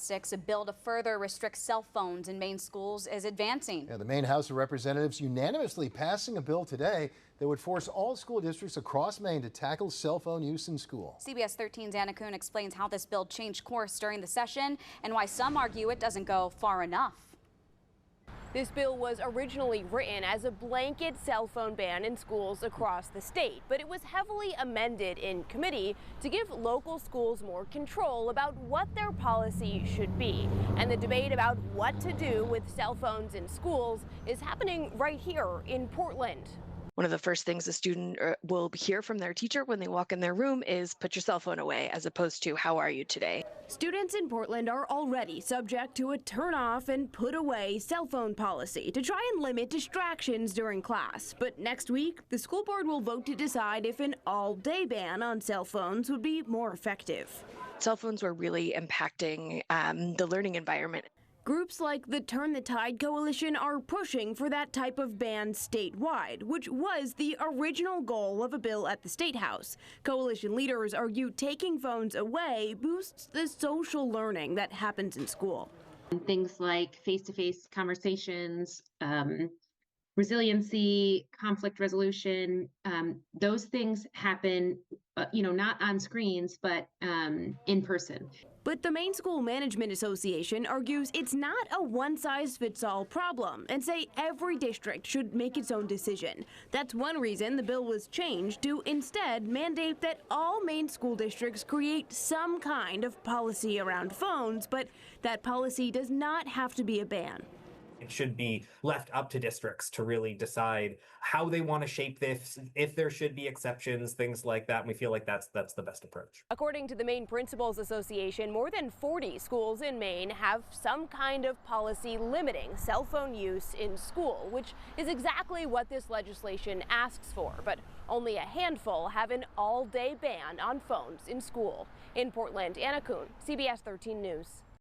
6, a bill to further restrict cell phones in Maine schools is advancing. Yeah, the Maine House of Representatives unanimously passing a bill today that would force all school districts across Maine to tackle cell phone use in school. CBS 13's Anna Kuhn explains how this bill changed course during the session and why some argue it doesn't go far enough. This bill was originally written as a blanket cell phone ban in schools across the state, but it was heavily amended in committee to give local schools more control about what their policy should be. And the debate about what to do with cell phones in schools is happening right here in Portland. One of the first things a student will hear from their teacher when they walk in their room is put your cell phone away, as opposed to how are you today? Students in Portland are already subject to a turn off and put away cell phone policy to try and limit distractions during class. But next week, the school board will vote to decide if an all-day ban on cell phones would be more effective. Cell phones were really impacting the learning environment. Groups like the Turn the Tide Coalition are pushing for that type of ban statewide, which was the original goal of a bill at the State House. Coalition leaders argue taking phones away boosts the social learning that happens in school. Things like face-to-face conversations, resiliency, conflict resolution, those things happen, not on screens, but in person. But the Maine School Management Association argues it's not a one-size-fits-all problem and say every district should make its own decision. That's one reason the bill was changed to instead mandate that all Maine school districts create some kind of policy around phones, but that policy does not have to be a ban. It should be left up to districts to really decide how they want to shape this, if there should be exceptions, things like that. And we feel like that's the best approach. According to the Maine Principals Association, more than 40 schools in Maine have some kind of policy limiting cell phone use in school, which is exactly what this legislation asks for. But only a handful have an all-day ban on phones in school. In Portland, Anna Kuhn, CBS 13 News.